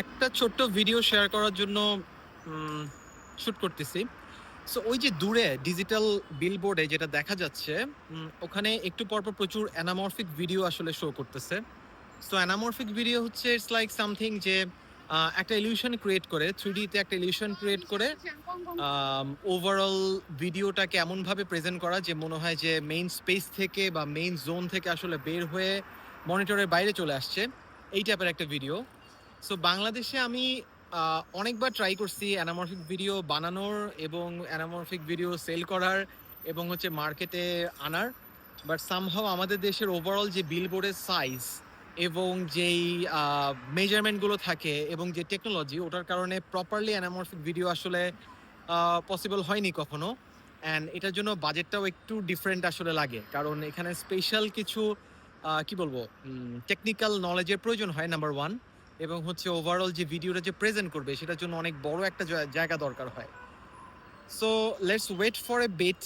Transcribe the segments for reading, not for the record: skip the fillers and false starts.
একটা ছোট্ট video share করার জন্য শুট করতেছি। সো ওই যে দূরে ডিজিটাল বিলবোর্ডে যেটা দেখা যাচ্ছে, ওখানে একটু পরপর প্রচুর অ্যানামরফিক ভিডিও আসলে শো করতেছে। সো অ্যানামরফিক ভিডিও হচ্ছে ইটস লাইক সামথিং যে একটা ইলিউশন ক্রিয়েট করে 3D তে একটা ইলিউশন ক্রিয়েট করে ওভারঅল ভিডিওটাকে এমনভাবে প্রেজেন্ট করা যে মনে হয় যে মেইন স্পেস থেকে বা মেইন জোন থেকে আসলে বের হয়ে মনিটরের বাইরে চলে আসছে। এই টাইপের একটা ভিডিও। সো বাংলাদেশে আমি অনেকবার ট্রাই করছি অ্যানামরফিক ভিডিও বানানোর এবং অ্যানামরফিক ভিডিও সেল করার এবং হচ্ছে মার্কেটে আনার। বাট সামহাও আমাদের দেশের ওভারঅল যে বিলবোর্ডের সাইজ এবং যেই মেজারমেন্টগুলো থাকে এবং যে টেকনোলজি, ওটার কারণে প্রপারলি অ্যানামরফিক ভিডিও আসলে পসিবল হয়নি কখনো। অ্যান্ড এটার জন্য বাজেটটাও একটু ডিফারেন্ট আসলে লাগে, কারণ এখানে স্পেশাল কিছু কি বলবো টেকনিক্যাল নলেজের প্রয়োজন হয় নাম্বার ওয়ান, এবং হচ্ছে ওভারঅল যে ভিডিওটা যে প্রেজেন্ট করবে সেটার জন্য অনেক বড় একটা জায়গা দরকার হয়। So let's wait for a bit.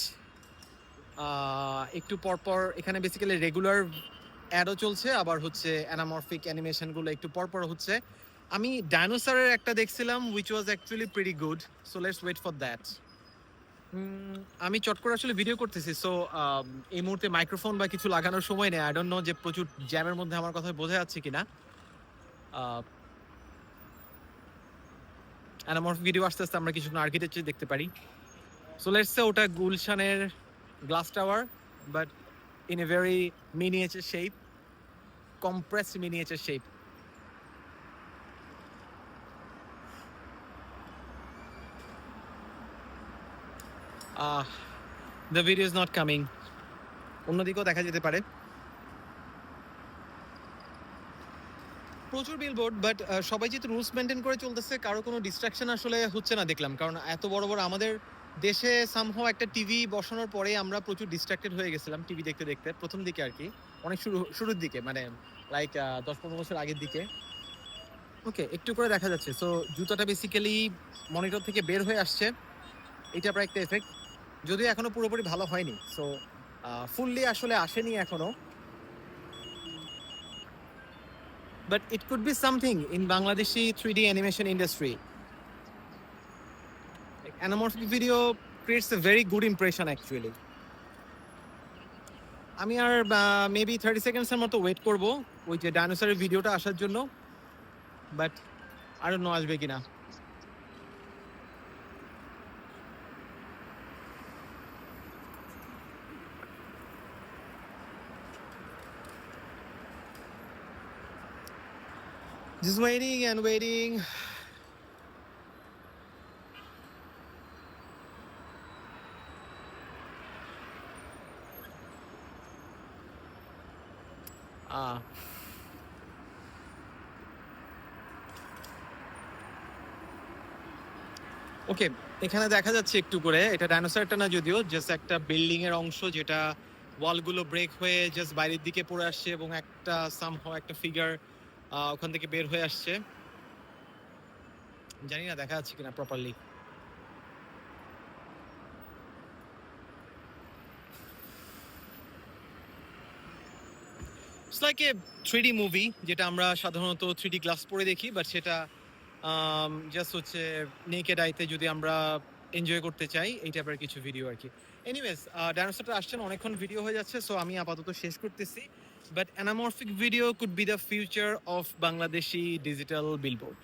একটু পরপর এখানে বেসিক্যালি রেগুলার অ্যাডও চলছে, আবার হচ্ছে অ্যানামরফিক অ্যানিমেশনগুলো একটু পরপর হচ্ছে। আমি ডাইনোসরের একটা দেখছিলাম which was actually pretty good. So let's wait for that. আমি চট করে আসলে ভিডিও করতেছি, সো এই মুহূর্তে মাইক্রোফোন বা কিছু লাগানোর সময় নেই। আই ডোন্ট নো যে প্রচুর জ্যামের মধ্যে আমার কথা বোঝা যাচ্ছে কিনা। অ্যানামরফিক ভিডিও আস্তে আস্তে আমরা কিছুক্ষণ আর্কিটেকচার দেখতে পারি। সো লেটস সে ওটা গুলশানের glass tower, but in a very miniature shape, compressed miniature shape. The video is not coming. অন্যদিকেও দেখা যেতে পারে প্রচুর বিলবোর্ড, বাট সবাই যেহেতু রুলস মেনটেন করে চলতেছে, কারো কোনো ডিস্ট্রাকশন আসলে হচ্ছে না দেখলাম। কারণ এত বড় বড় আমাদের দেশে সামহাও একটা টিভি বসানোর পরে আমরা প্রচুর ডিস্ট্রাক্টেড হয়ে গেছিলাম টিভি দেখতে দেখতে, প্রথম দিকে আর কি, অনেক শুরুর দিকে, মানে লাইক 10-15 বছর আগের দিকে। ওকে, একটু করে দেখা যাচ্ছে। সো জুতাটা বেসিক্যালি মনিটর থেকে বের হয়ে আসছে, এটা প্রায় একটা এফেক্ট, যদিও এখনো পুরোপুরি ভালো হয়নি। সো ফুললি আসলে আসেনি এখনো, but it could be something in Bangladeshi 3D animation industry. Like, anamorphic video creates a very good impression actually. আমি আর মেবি 30 সেকেন্ডসের মতো ওয়েট করব ওই যে ডাইনোসরের ভিডিওটা আসার জন্য, বাট I don't know আসবে কিনা। Just waiting and waiting. ওকে, এখানে দেখা যাচ্ছে একটু করে, এটা ডাইনোসরটা না যদিও, জাস্ট একটা বিল্ডিং এর অংশ যেটা ওয়ালগুলো ব্রেক হয়ে জাস্ট বাইরের দিকে পড়ে আসছে এবং একটা সামহাও একটা ফিগার ওখান থেকে বের হয়ে আসছে। জানি না দেখা যাচ্ছে কিনা properly. It's like a 3D movie, যেটা আমরা সাধারণত 3D গ্লাস পরে দেখি, বাট সেটা জাস্ট হচ্ছে নেকেড আইতে যদি আমরা এনজয় করতে চাই, এই টাইপের কিছু ভিডিও আর কি। এনিওয়েজ, ডাইনোসরটা আসছেন, অনেকক্ষণ ভিডিও হয়ে যাচ্ছে, সো আমি আপাতত শেষ করতেছি। But anamorphic video could be the future of Bangladeshi digital billboard.